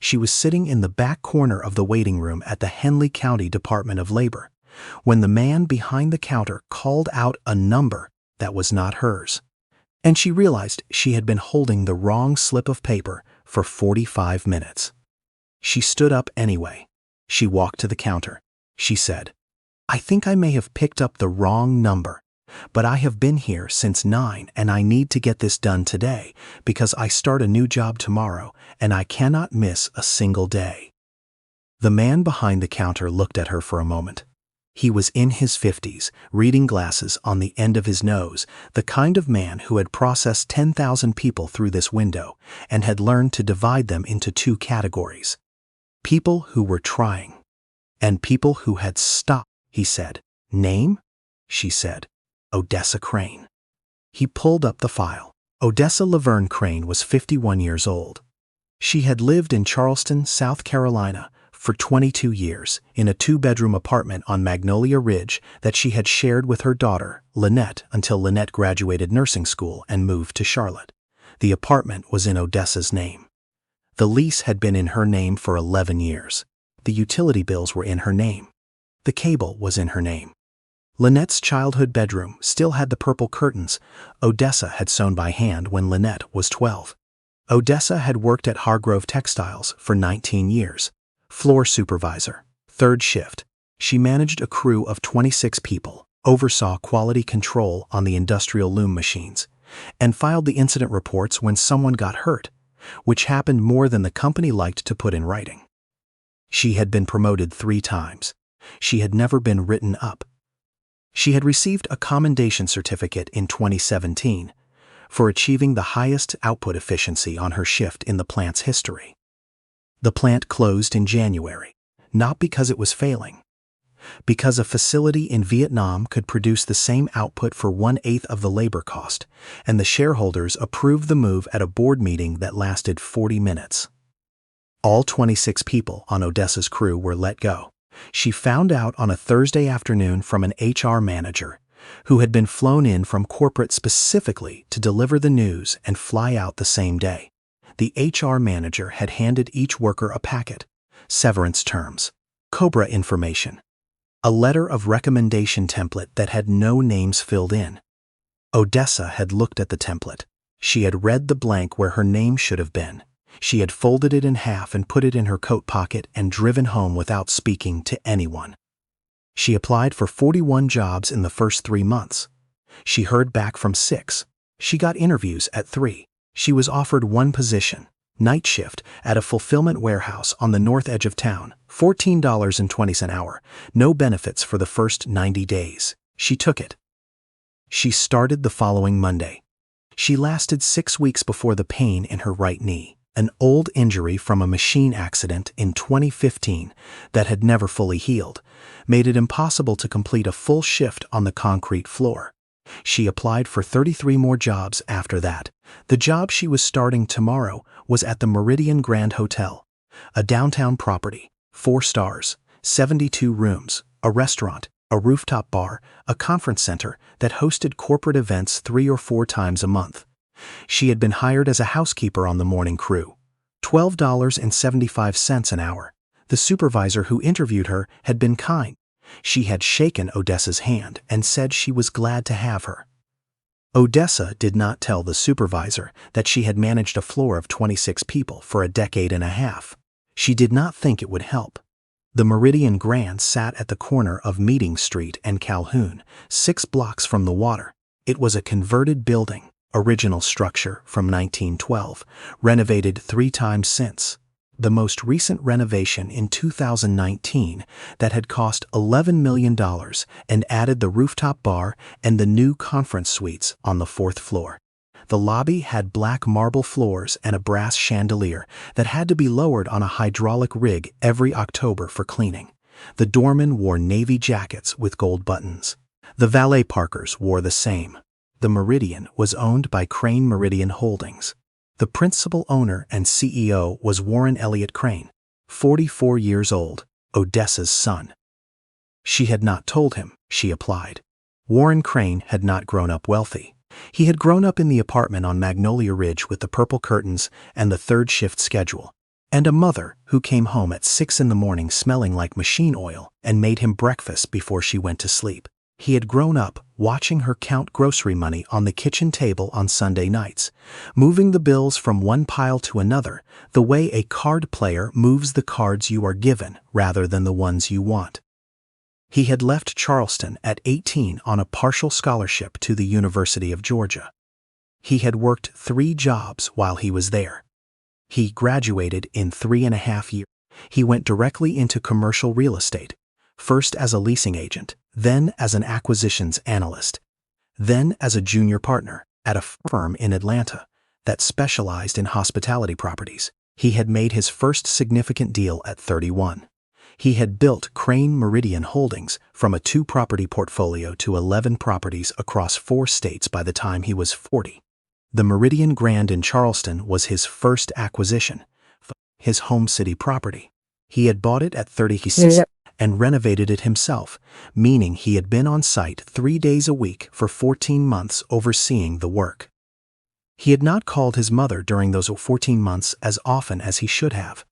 She was sitting in the back corner of the waiting room at the Henley County Department of Labor when the man behind the counter called out a number that was not hers, and she realized she had been holding the wrong slip of paper for 45 minutes. She stood up anyway. She walked to the counter. She said, "I think I may have picked up the wrong number, but I have been here since 9 and I need to get this done today because I start a new job tomorrow and I cannot miss a single day." The man behind the counter looked at her for a moment. He was in his 50s, reading glasses on the end of his nose, the kind of man who had processed 10,000 people through this window and had learned to divide them into two categories: people who were trying and people who had stopped. He said, "Name?" She said, "Odessa Crane." He pulled up the file. Odessa Laverne Crane was 51 years old. She had lived in Charleston, South Carolina, for 22 years in a 2-bedroom apartment on Magnolia Ridge that she had shared with her daughter, Lynette, until Lynette graduated nursing school and moved to Charlotte. The apartment was in Odessa's name. The lease had been in her name for 11 years. The utility bills were in her name. The cable was in her name. Lynette's childhood bedroom still had the purple curtains Odessa had sewn by hand when Lynette was 12. Odessa had worked at Hargrove Textiles for 19 years. Floor supervisor, 3rd shift. She managed a crew of 26 people, oversaw quality control on the industrial loom machines, and filed the incident reports when someone got hurt, which happened more than the company liked to put in writing. She had been promoted 3 times. She had never been written up. She had received a commendation certificate in 2017 for achieving the highest output efficiency on her shift in the plant's history. The plant closed in January, not because it was failing, because a facility in Vietnam could produce the same output for 1/8 of the labor cost, and the shareholders approved the move at a board meeting that lasted 40 minutes. All 26 people on Odessa's crew were let go. She found out on a Thursday afternoon from an HR manager who had been flown in from corporate specifically to deliver the news and fly out the same day. The HR manager had handed each worker a packet: severance terms, COBRA information, a letter of recommendation template that had no names filled in. Odessa had looked at the template. She had read the blank where her name should have been. She had folded it in half and put it in her coat pocket and driven home without speaking to anyone. She applied for 41 jobs in the first 3 months. She heard back from 6. She got interviews at 3. She was offered one position, night shift, at a fulfillment warehouse on the north edge of town, $14.20 an hour, no benefits for the first 90 days. She took it. She started the following Monday. She lasted 6 weeks before the pain in her right knee, an old injury from a machine accident in 2015 that had never fully healed, made it impossible to complete a full shift on the concrete floor. She applied for 33 more jobs after that. The job she was starting tomorrow was at the Meridian Grand Hotel, a downtown property, 4 stars, 72 rooms, a restaurant, a rooftop bar, a conference center that hosted corporate events 3 or 4 times a month. She had been hired as a housekeeper on the morning crew, $12.75 an hour. The supervisor who interviewed her had been kind. She had shaken Odessa's hand and said she was glad to have her. Odessa did not tell the supervisor that she had managed a floor of 26 people for a decade and a half. She did not think it would help. The Meridian Grand sat at the corner of Meeting Street and Calhoun, 6 blocks from the water. It was a converted building, original structure from 1912, renovated 3 times since. The most recent renovation in 2019 that had cost $11 million and added the rooftop bar and the new conference suites on the 4th floor. The lobby had black marble floors and a brass chandelier that had to be lowered on a hydraulic rig every October for cleaning. The doormen wore navy jackets with gold buttons. The valet parkers wore the same. The Meridian was owned by Crane Meridian Holdings. The principal owner and CEO was Warren Elliott Crane, 44 years old, Odessa's son. She had not told him she applied. Warren Crane had not grown up wealthy. He had grown up in the apartment on Magnolia Ridge with the purple curtains and the 3rd shift schedule. and a mother who came home at 6 in the morning smelling like machine oil and made him breakfast before she went to sleep. He had grown up watching her count grocery money on the kitchen table on Sunday nights, moving the bills from one pile to another the way a card player moves the cards you are given rather than the ones you want. He had left Charleston at 18 on a partial scholarship to the University of Georgia. He had worked 3 jobs while he was there. He graduated in 3.5 years. He went directly into commercial real estate, first as a leasing agent, then as an acquisitions analyst, then as a junior partner at a firm in Atlanta that specialized in hospitality properties. He had made his first significant deal at 31. He had built Crane Meridian Holdings from a 2-property portfolio to 11 properties across 4 states by the time he was 40. The Meridian Grand in Charleston was his first acquisition, his home city property. He had bought it at 36 and renovated it himself, meaning he had been on site 3 days a week for 14 months overseeing the work. He had not called his mother during those 14 months as often as he should have.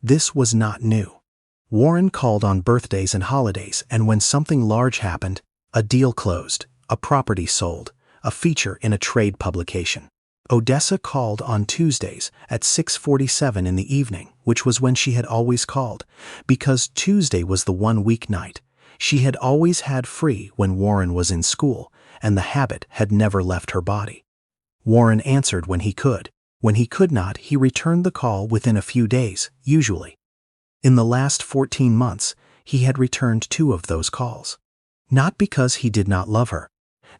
This was not new. Warren called on birthdays and holidays, and when something large happened, a deal closed, a property sold, a feature in a trade publication. Odessa called on Tuesdays at 6:47 in the evening, which was when she had always called, because Tuesday was the one weeknight she had always had free when Warren was in school, and the habit had never left her body. Warren answered when he could. When he could not, he returned the call within a few days, usually. In the last 14 months, he had returned 2 of those calls. Not because he did not love her,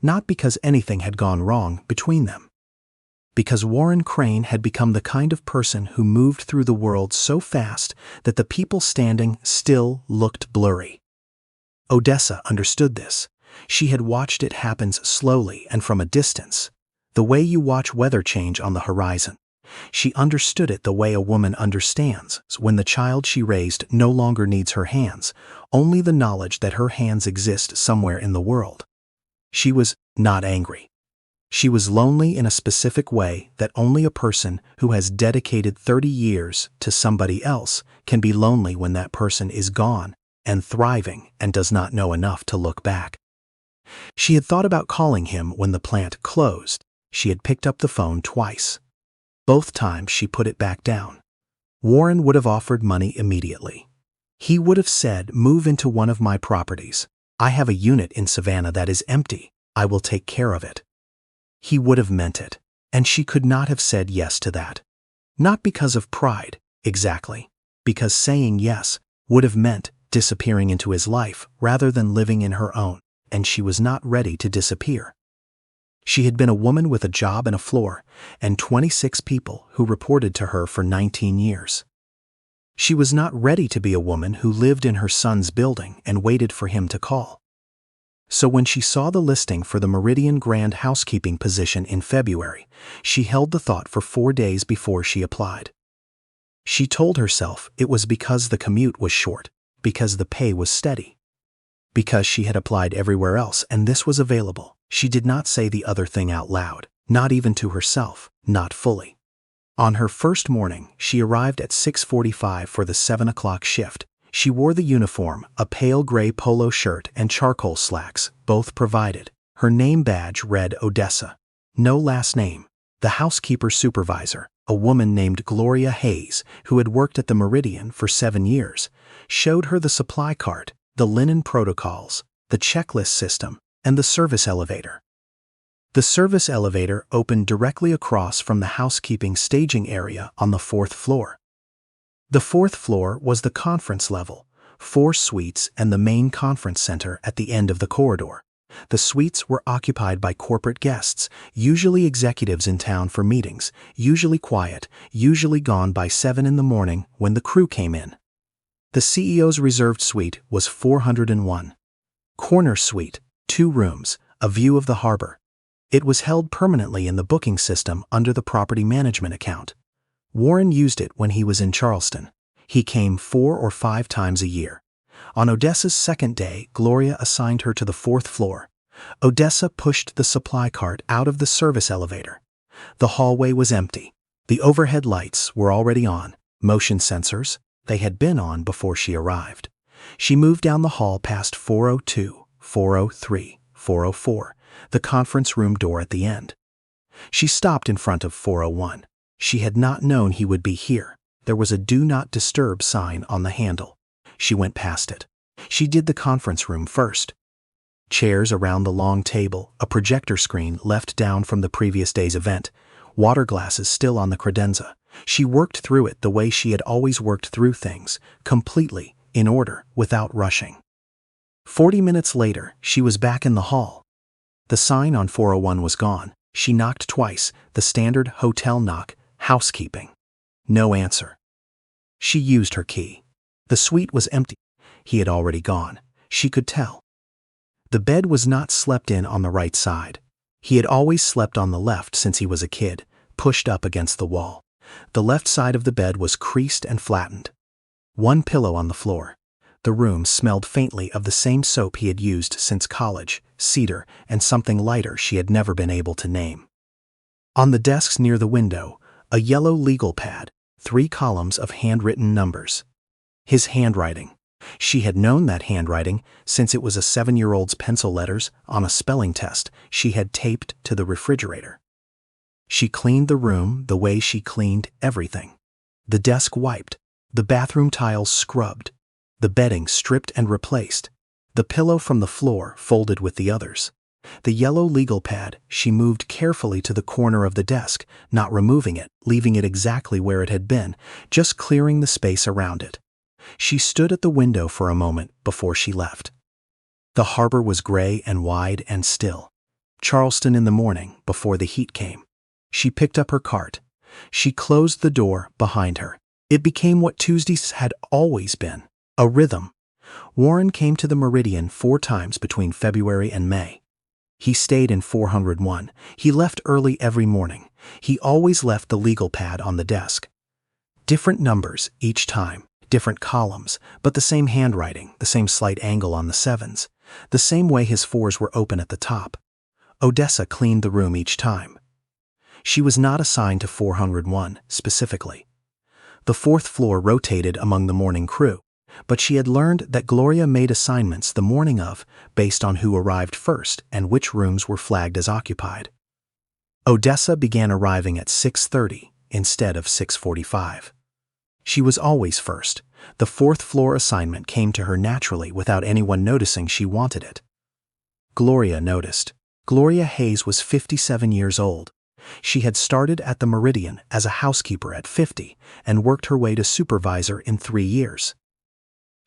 not because anything had gone wrong between them. Because Warren Crane had become the kind of person who moved through the world so fast that the people standing still looked blurry. Odessa understood this. She had watched it happen slowly and from a distance, the way you watch weather change on the horizon. She understood it the way a woman understands when the child she raised no longer needs her hands, only the knowledge that her hands exist somewhere in the world. She was not angry. She was lonely in a specific way that only a person who has dedicated 30 years to somebody else can be lonely when that person is gone and thriving and does not know enough to look back. She had thought about calling him when the plant closed. She had picked up the phone twice. Both times she put it back down. Warren would have offered money immediately. He would have said, "Move into one of my properties. I have a unit in Savannah that is empty. I will take care of it." He would have meant it, and she could not have said yes to that. Not because of pride, exactly, because saying yes would have meant disappearing into his life rather than living in her own, and she was not ready to disappear. She had been a woman with a job and a floor, and 26 people who reported to her for 19 years. She was not ready to be a woman who lived in her son's building and waited for him to call. So when she saw the listing for the Meridian Grand housekeeping position in February, she held the thought for 4 days before she applied. She told herself it was because the commute was short, because the pay was steady, because she had applied everywhere else and this was available. She did not say the other thing out loud, not even to herself, not fully. On her first morning, she arrived at 6:45 for the 7 o'clock shift. She wore the uniform, a pale gray polo shirt and charcoal slacks, both provided. Her name badge read Odessa. No last name. The housekeeper supervisor, a woman named Gloria Hayes, who had worked at the Meridian for 7 years, showed her the supply cart, the linen protocols, the checklist system, and the service elevator. The service elevator opened directly across from the housekeeping staging area on the 4th floor. The 4th floor was the conference level, 4 suites and the main conference center at the end of the corridor. The suites were occupied by corporate guests, usually executives in town for meetings, usually quiet, usually gone by 7 in the morning when the crew came in. The CEO's reserved suite was 401. Corner suite, 2 rooms, a view of the harbor. It was held permanently in the booking system under the property management account. Warren used it when he was in Charleston. He came 4 or 5 times a year. On Odessa's second day, Gloria assigned her to the 4th floor. Odessa pushed the supply cart out of the service elevator. The hallway was empty. The overhead lights were already on. Motion sensors, they had been on before she arrived. She moved down the hall past 402, 403, 404, the conference room door at the end. She stopped in front of 401. She had not known he would be here. There was a Do Not Disturb sign on the handle. She went past it. She did the conference room first. Chairs around the long table, a projector screen left down from the previous day's event, water glasses still on the credenza. She worked through it the way she had always worked through things, completely, in order, without rushing. 40 minutes later, she was back in the hall. The sign on 401 was gone. She knocked twice, the standard hotel knock, housekeeping. No answer. She used her key. The suite was empty. He had already gone. She could tell. The bed was not slept in on the right side. He had always slept on the left since he was a kid, pushed up against the wall. The left side of the bed was creased and flattened. One pillow on the floor. The room smelled faintly of the same soap he had used since college, cedar, and something lighter she had never been able to name. On the desks near the window, a yellow legal pad, 3 columns of handwritten numbers. His handwriting. She had known that handwriting since it was a 7-year-old's pencil letters on a spelling test she had taped to the refrigerator. She cleaned the room the way she cleaned everything. The desk wiped, the bathroom tiles scrubbed, the bedding stripped and replaced, the pillow from the floor folded with the others. The yellow legal pad she moved carefully to the corner of the desk, not removing it, leaving it exactly where it had been, just clearing the space around it. She stood at the window for a moment before she left. The harbor was gray and wide and still. Charleston in the morning before the heat came. She picked up her cart. She closed the door behind her. It became what Tuesdays had always been, a rhythm. Warren came to the Meridian 4 times between February and May. He stayed in 401. He left early every morning. He always left the legal pad on the desk. Different numbers each time, different columns, but the same handwriting, the same slight angle on the 7s, the same way his 4s were open at the top. Odessa cleaned the room each time. She was not assigned to 401 specifically. The 4th floor rotated among the morning crew, but she had learned that Gloria made assignments the morning of based on who arrived first and which rooms were flagged as occupied. Odessa began arriving at 6:30 instead of 6:45. She was always first. The 4th floor assignment came to her naturally without anyone noticing she wanted it. Gloria noticed. Gloria Hayes was 57 years old. She had started at the Meridian as a housekeeper at 50 and worked her way to supervisor in 3 years.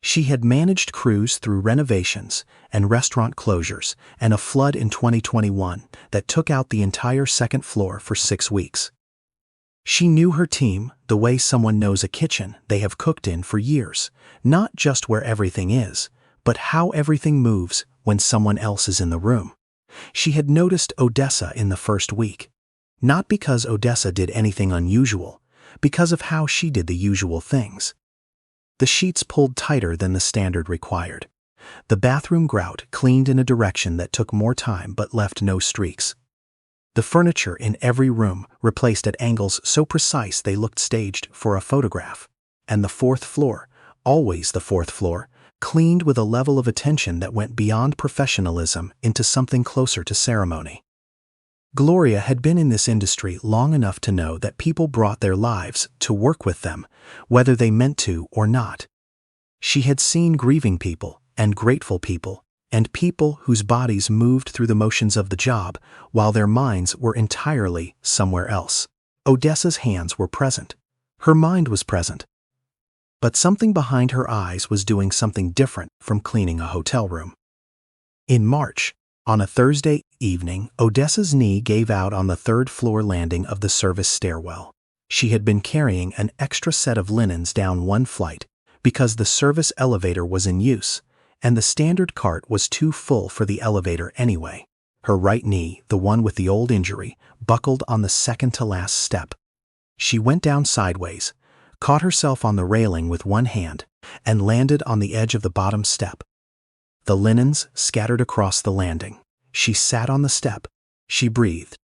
She had managed crews through renovations and restaurant closures and a flood in 2021 that took out the entire 2nd floor for 6 weeks. She knew her team the way someone knows a kitchen they have cooked in for years, not just where everything is, but how everything moves when someone else is in the room. She had noticed Odessa in the first week. Not because Odessa did anything unusual, because of how she did the usual things. The sheets pulled tighter than the standard required. The bathroom grout cleaned in a direction that took more time but left no streaks. The furniture in every room replaced at angles so precise they looked staged for a photograph. And the 4th floor, always the 4th floor, cleaned with a level of attention that went beyond professionalism into something closer to ceremony. Gloria had been in this industry long enough to know that people brought their lives to work with them, whether they meant to or not. She had seen grieving people and grateful people and people whose bodies moved through the motions of the job while their minds were entirely somewhere else. Odessa's hands were present. Her mind was present. But something behind her eyes was doing something different from cleaning a hotel room. In March, on a Thursday evening, Odessa's knee gave out on the 3rd floor landing of the service stairwell. She had been carrying an extra set of linens down one flight because the service elevator was in use, and the standard cart was too full for the elevator anyway. Her right knee, the one with the old injury, buckled on the second-to-last step. She went down sideways, caught herself on the railing with one hand, and landed on the edge of the bottom step. The linens scattered across the landing. She sat on the step. She breathed.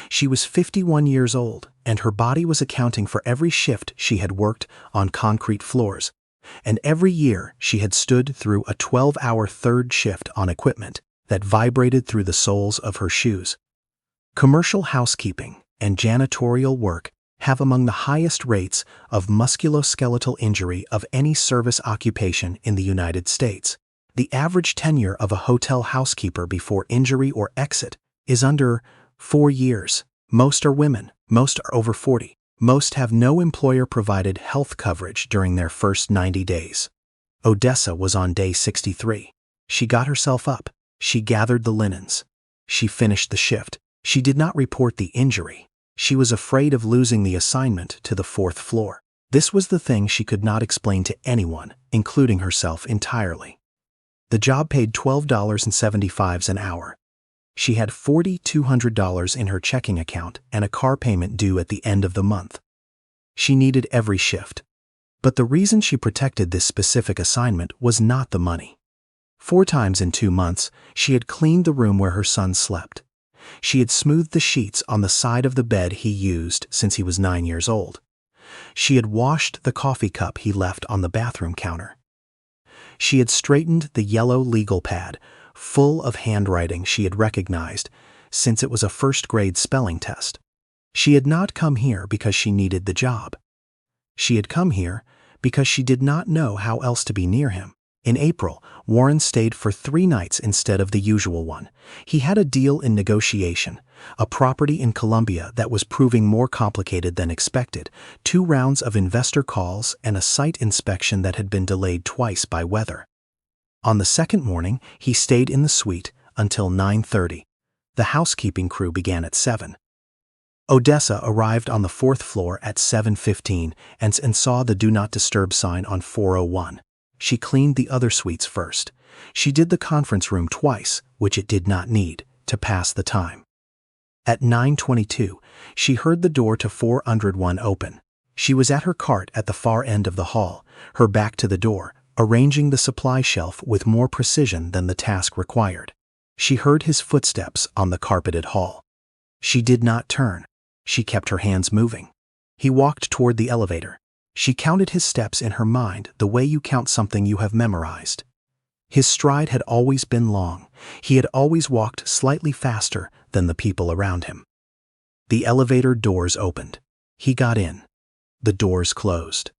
She was 51 years old, and her body was accounting for every shift she had worked on concrete floors, and every year she had stood through a 12-hour third shift on equipment that vibrated through the soles of her shoes. Commercial housekeeping and janitorial work have among the highest rates of musculoskeletal injury of any service occupation in the United States. The average tenure of a hotel housekeeper before injury or exit is under 4 years. Most are women, most are over 40. Most have no employer-provided health coverage during their first 90 days. Odessa was on day 63. She got herself up. She gathered the linens. She finished the shift. She did not report the injury. She was afraid of losing the assignment to the 4th floor. This was the thing she could not explain to anyone, including herself entirely. The job paid $12.75 an hour. She had $4,200 in her checking account and a car payment due at the end of the month. She needed every shift. But the reason she protected this specific assignment was not the money. 4 times in 2 months, she had cleaned the room where her son slept. She had smoothed the sheets on the side of the bed he used since he was 9 years old. She had washed the coffee cup he left on the bathroom counter. She had straightened the yellow legal pad, full of handwriting she had recognized, since it was a first-grade spelling test. She had not come here because she needed the job. She had come here because she did not know how else to be near him. In April, Warren stayed for 3 nights instead of the usual one. He had a deal in negotiation, a property in Columbia that was proving more complicated than expected, 2 rounds of investor calls, and a site inspection that had been delayed twice by weather. On the second morning, he stayed in the suite until 9:30. The housekeeping crew began at 7. Odessa arrived on the 4th floor at 7:15 and saw the Do Not Disturb sign on 401. She cleaned the other suites first. She did the conference room twice, which it did not need, to pass the time. At 9:22, she heard the door to 401 open. She was at her cart at the far end of the hall, her back to the door, arranging the supply shelf with more precision than the task required. She heard his footsteps on the carpeted hall. She did not turn. She kept her hands moving. He walked toward the elevator. She counted his steps in her mind the way you count something you have memorized. His stride had always been long. He had always walked slightly faster than the people around him. The elevator doors opened. He got in. The doors closed.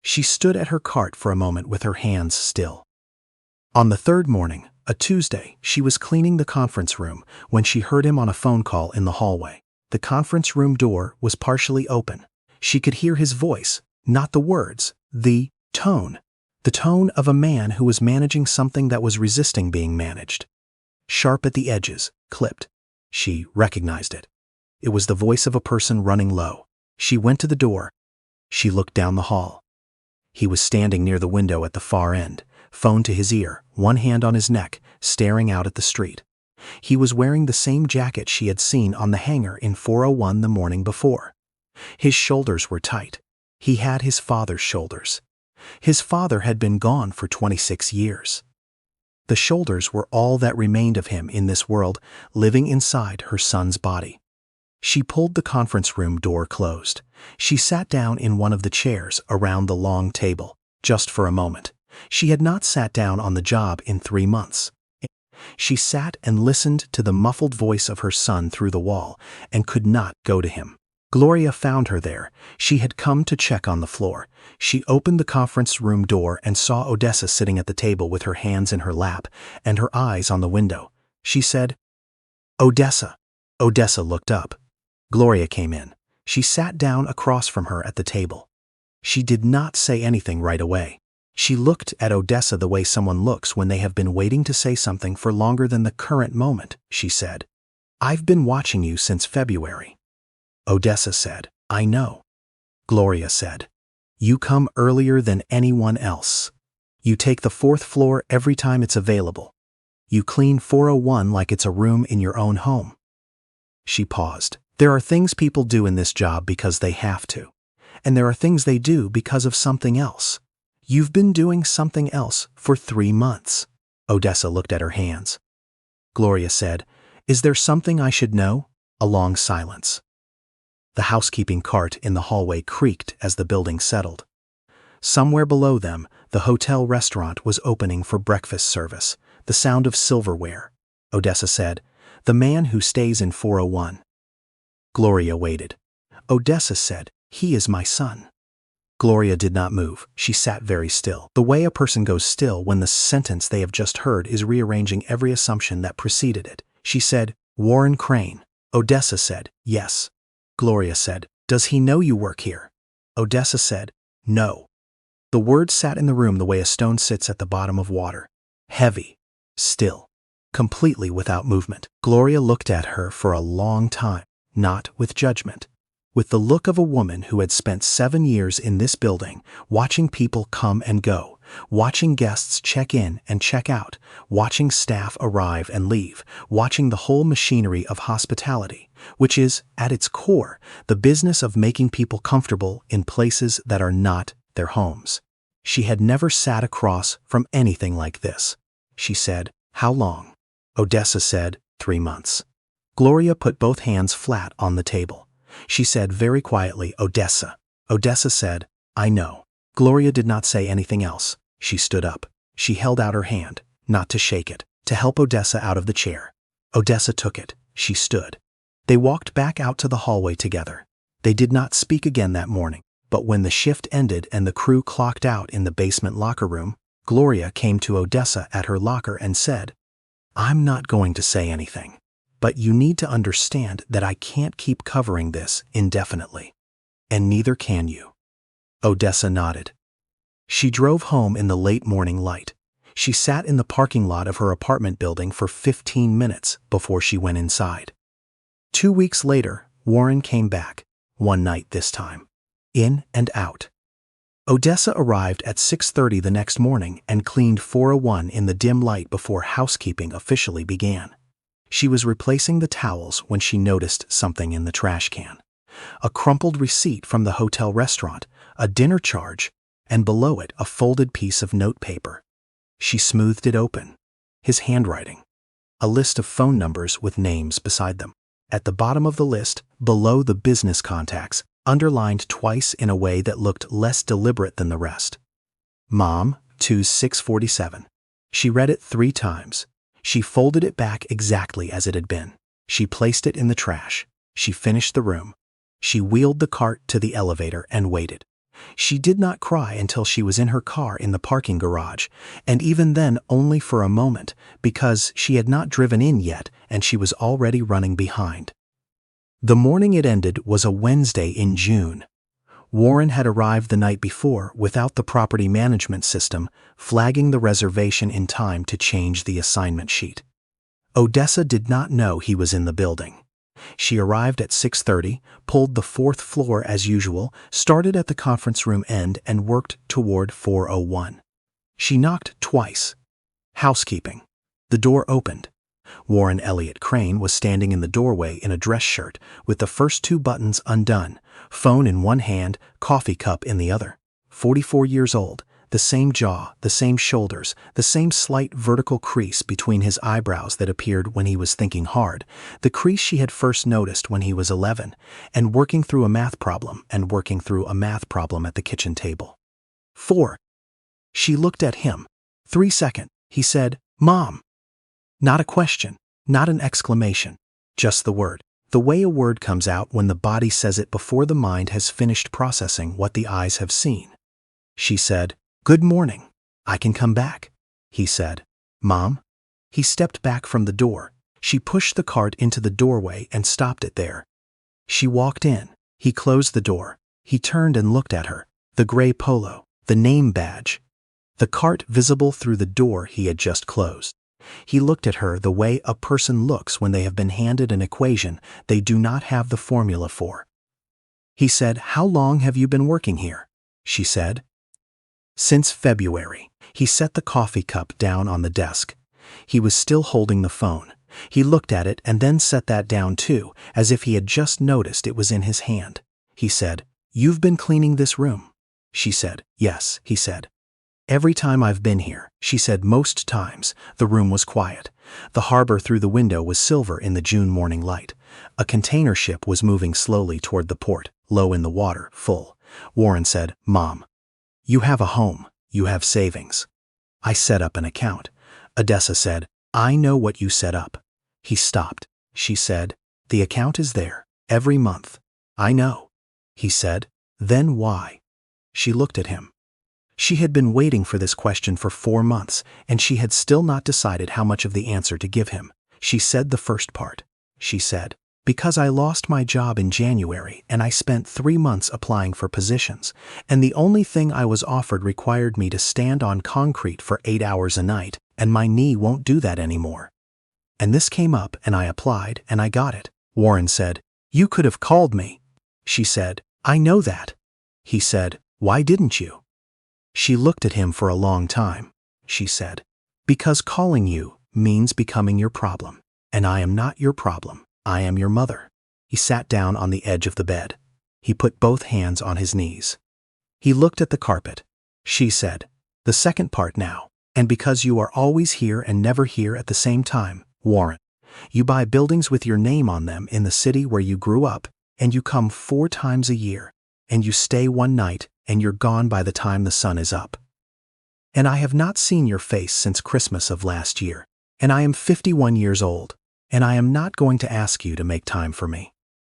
She stood at her cart for a moment with her hands still. On the 3rd morning, a Tuesday, she was cleaning the conference room when she heard him on a phone call in the hallway. The conference room door was partially open. She could hear his voice, not the words, the tone of a man who was managing something that was resisting being managed. Sharp at the edges, clipped. She recognized it. It was the voice of a person running low. She went to the door. She looked down the hall. He was standing near the window at the far end, phone to his ear, one hand on his neck, staring out at the street. He was wearing the same jacket she had seen on the hanger in 401 the morning before. His shoulders were tight. He had his father's shoulders. His father had been gone for 26 years. The shoulders were all that remained of him in this world, living inside her son's body. She pulled the conference room door closed. She sat down in one of the chairs around the long table, just for a moment. She had not sat down on the job in 3 months. She sat and listened to the muffled voice of her son through the wall and could not go to him. Gloria found her there. She had come to check on the floor. She opened the conference room door and saw Odessa sitting at the table with her hands in her lap and her eyes on the window. She said, "Odessa." Odessa looked up. Gloria came in. She sat down across from her at the table. She did not say anything right away. She looked at Odessa the way someone looks when they have been waiting to say something for longer than the current moment. She said, "I've been watching you since February." Odessa said, "I know." Gloria said, "You come earlier than anyone else. You take the 4th floor every time it's available. You clean 401 like it's a room in your own home." She paused. There are things people do in this job because they have to, and there are things they do because of something else. You've been doing something else for 3 months. Odessa looked at her hands. Gloria said, "Is there something I should know?" A long silence. The housekeeping cart in the hallway creaked as the building settled. Somewhere below them, the hotel restaurant was opening for breakfast service, the sound of silverware. Odessa said, "The man who stays in 401. Gloria waited. Odessa said, "He is my son." Gloria did not move. She sat very still. The way a person goes still when the sentence they have just heard is rearranging every assumption that preceded it. She said, "Warren Crane." Odessa said, "Yes." Gloria said, "Does he know you work here?" Odessa said, "No." The words sat in the room the way a stone sits at the bottom of water. Heavy, still, completely without movement. Gloria looked at her for a long time, not with judgment. With the look of a woman who had spent 7 years in this building, watching people come and go, watching guests check in and check out, watching staff arrive and leave, watching the whole machinery of hospitality, which is, at its core, the business of making people comfortable in places that are not their homes. She had never sat across from anything like this. She said, "How long?" Odessa said, 3 months. Gloria put both hands flat on the table. She said very quietly, "Odessa." Odessa said, "I know." Gloria did not say anything else. She stood up. She held out her hand, not to shake it, to help Odessa out of the chair. Odessa took it. She stood. They walked back out to the hallway together. They did not speak again that morning, but when the shift ended and the crew clocked out in the basement locker room, Gloria came to Odessa at her locker and said, "I'm not going to say anything. But you need to understand that I can't keep covering this indefinitely. And neither can you." Odessa nodded. She drove home in the late morning light. She sat in the parking lot of her apartment building for 15 minutes before she went inside. 2 weeks later, Warren came back, one night this time. In and out. Odessa arrived at 6:30 the next morning and cleaned 401 in the dim light before housekeeping officially began. She was replacing the towels when she noticed something in the trash can. A crumpled receipt from the hotel restaurant, a dinner charge, and below it a folded piece of notepaper. She smoothed it open. His handwriting. A list of phone numbers with names beside them. At the bottom of the list, below the business contacts, underlined twice in a way that looked less deliberate than the rest. Mom, 2647. She read it 3 times. She folded it back exactly as it had been. She placed it in the trash. She finished the room. She wheeled the cart to the elevator and waited. She did not cry until she was in her car in the parking garage, and even then only for a moment, because she had not driven in yet and she was already running behind. The morning it ended was a Wednesday in June. Warren had arrived the night before without the property management system flagging the reservation in time to change the assignment sheet. Odessa did not know he was in the building. She arrived at 6:30, pulled the 4th floor as usual, started at the conference room end and worked toward 401. She knocked twice. Housekeeping. The door opened. Warren Elliott Crane was standing in the doorway in a dress shirt with the first 2 buttons undone, phone in one hand, coffee cup in the other. 44 years old, the same jaw, the same shoulders, the same slight vertical crease between his eyebrows that appeared when he was thinking hard, the crease she had first noticed when he was 11, and working through a math problem at the kitchen table. 4. She looked at him. 3 seconds. He said, "Mom." Not a question, not an exclamation, just the word. The way a word comes out when the body says it before the mind has finished processing what the eyes have seen. She said, "Good morning. I can come back." He said, "Mom?" He stepped back from the door. She pushed the cart into the doorway and stopped it there. She walked in. He closed the door. He turned and looked at her, the gray polo, the name badge, the cart visible through the door he had just closed. He looked at her the way a person looks when they have been handed an equation they do not have the formula for. He said, "How long have you been working here?" She said, "Since February." He set the coffee cup down on the desk. He was still holding the phone. He looked at it and then set that down too, as if he had just noticed it was in his hand. He said, "You've been cleaning this room?" She said, "Yes," he said. Every time I've been here, she said. Most times, the room was quiet. The harbor through the window was silver in the June morning light. A container ship was moving slowly toward the port, low in the water, full. Warren said, Mom, you have a home. You have savings. I set up an account. Odessa said, I know what you set up. He stopped. She said, the account is there, every month. I know. He said, then why? She looked at him. She had been waiting for this question for 4 months, and she had still not decided how much of the answer to give him. She said the first part. She said, because I lost my job in January and I spent 3 months applying for positions, and the only thing I was offered required me to stand on concrete for 8 hours a night, and my knee won't do that anymore. And this came up and I applied and I got it. Warren said, you could have called me. She said, I know that. He said, why didn't you? She looked at him for a long time. She said, because calling you means becoming your problem, and I am not your problem. I am your mother. He sat down on the edge of the bed. He put both hands on his knees. He looked at the carpet. She said, the second part now, and because you are always here and never here at the same time, Warren. You buy buildings with your name on them in the city where you grew up, and you come 4 times a year, and you stay one night, and you're gone by the time the sun is up. And I have not seen your face since Christmas of last year, and I am 51 years old, and I am not going to ask you to make time for me.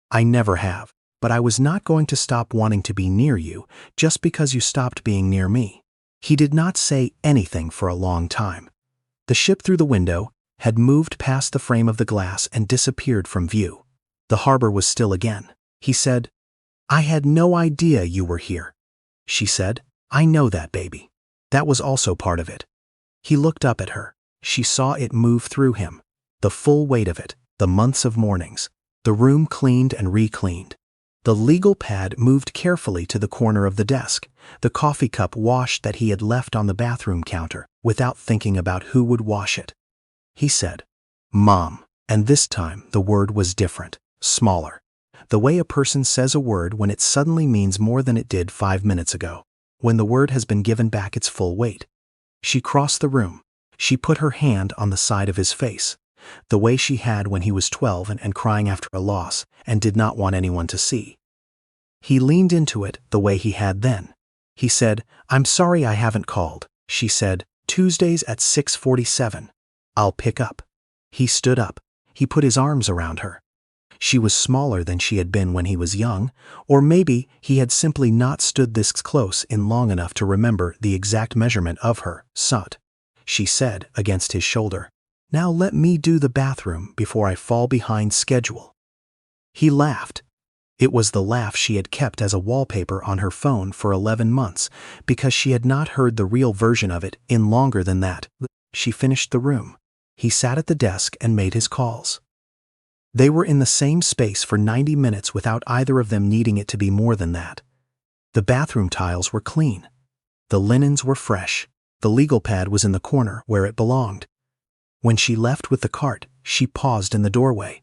I never have, but I was not going to stop wanting to be near you just because you stopped being near me. He did not say anything for a long time. The ship through the window had moved past the frame of the glass and disappeared from view. The harbor was still again. He said, I had no idea you were here. She said, I know that, baby. That was also part of it. He looked up at her. She saw it move through him. The full weight of it, the months of mornings, the room cleaned and re-cleaned. The legal pad moved carefully to the corner of the desk, the coffee cup washed that he had left on the bathroom counter without thinking about who would wash it. He said, Mom, and this time the word was different, smaller. The way a person says a word when it suddenly means more than it did 5 minutes ago, when the word has been given back its full weight. She crossed the room. She put her hand on the side of his face, the way she had when he was 12 and crying after a loss and did not want anyone to see. He leaned into it the way he had then. He said, I'm sorry I haven't called. She said, Tuesdays at 6:47. I'll pick up. He stood up. He put his arms around her. She was smaller than she had been when he was young, or maybe he had simply not stood this close in long enough to remember the exact measurement of her, sut. She said against his shoulder, Now let me do the bathroom before I fall behind schedule. He laughed. It was the laugh she had kept as a wallpaper on her phone for 11 months because she had not heard the real version of it in longer than that. She finished the room. He sat at the desk and made his calls. They were in the same space for 90 minutes without either of them needing it to be more than that. The bathroom tiles were clean. The linens were fresh. The legal pad was in the corner where it belonged. When she left with the cart, she paused in the doorway.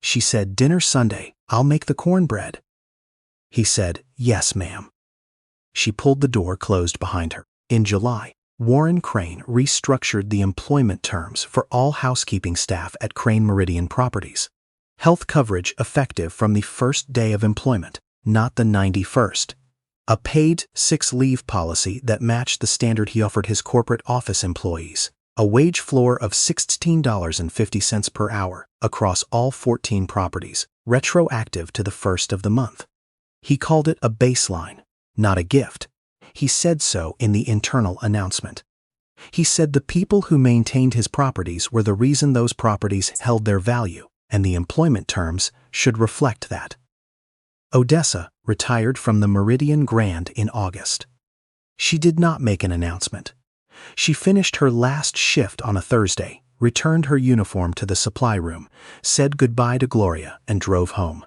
She said, Dinner Sunday, I'll make the cornbread. He said, Yes, ma'am. She pulled the door closed behind her. In July, Warren Crane restructured the employment terms for all housekeeping staff at Crane Meridian Properties. Health coverage effective from the first day of employment, not the 91st. A paid 6-leave policy that matched the standard he offered his corporate office employees. A wage floor of $16.50 per hour across all 14 properties, retroactive to the first of the month. He called it a baseline, not a gift. He said so in the internal announcement. He said the people who maintained his properties were the reason those properties held their value, and the employment terms should reflect that. Odessa retired from the Meridian Grand in August. She did not make an announcement. She finished her last shift on a Thursday, returned her uniform to the supply room, said goodbye to Gloria, and drove home.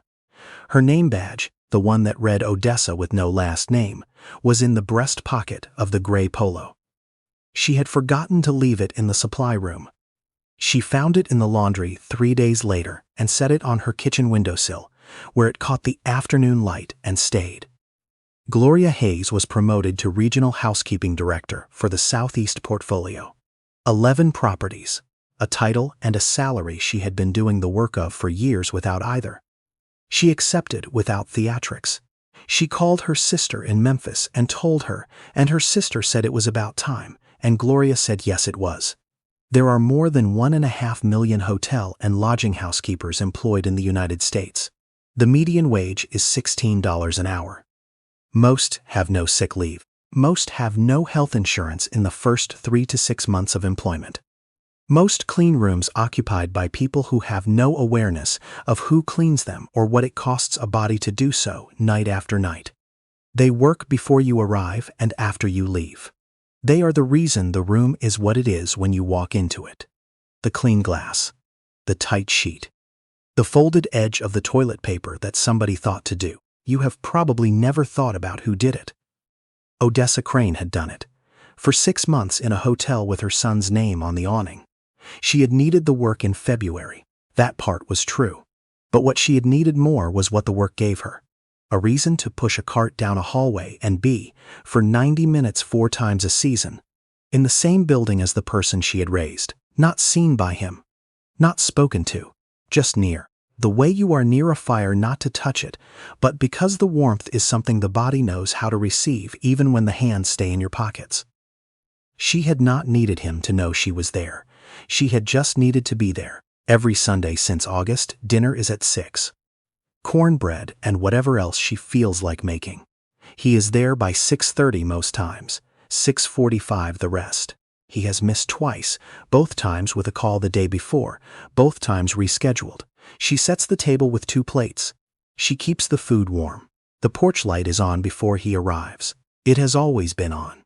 Her name badge, the one that read Odessa with no last name, was in the breast pocket of the gray polo. She had forgotten to leave it in the supply room. She found it in the laundry 3 days later and set it on her kitchen windowsill, where it caught the afternoon light and stayed. Gloria Hayes was promoted to Regional Housekeeping Director for the Southeast portfolio. 11 properties, a title and a salary she had been doing the work of for years without either. She accepted without theatrics. She called her sister in Memphis and told her, and her sister said it was about time, and Gloria said yes it was. There are more than 1.5 million hotel and lodging housekeepers employed in the United States. The median wage is $16 an hour. Most have no sick leave. Most have no health insurance in the first 3 to 6 months of employment. Most clean rooms occupied by people who have no awareness of who cleans them or what it costs a body to do so night after night. They work before you arrive and after you leave. They are the reason the room is what it is when you walk into it. The clean glass, the tight sheet, the folded edge of the toilet paper that somebody thought to do. You have probably never thought about who did it. Odessa Crane had done it. For 6 months in a hotel with her son's name on the awning. She had needed the work in February. That part was true. But what she had needed more was what the work gave her. A reason to push a cart down a hallway and be, for 90 minutes 4 times a season, in the same building as the person she had raised, not seen by him, not spoken to, just near. The way you are near a fire not to touch it, but because the warmth is something the body knows how to receive even when the hands stay in your pockets. She had not needed him to know she was there. She had just needed to be there. Every Sunday since August, dinner is at 6. Cornbread and whatever else she feels like making. He is there by 6:30 most times, 6:45 the rest. He has missed twice, both times with a call the day before, both times rescheduled. She sets the table with 2 plates. She keeps the food warm. The porch light is on before he arrives. It has always been on.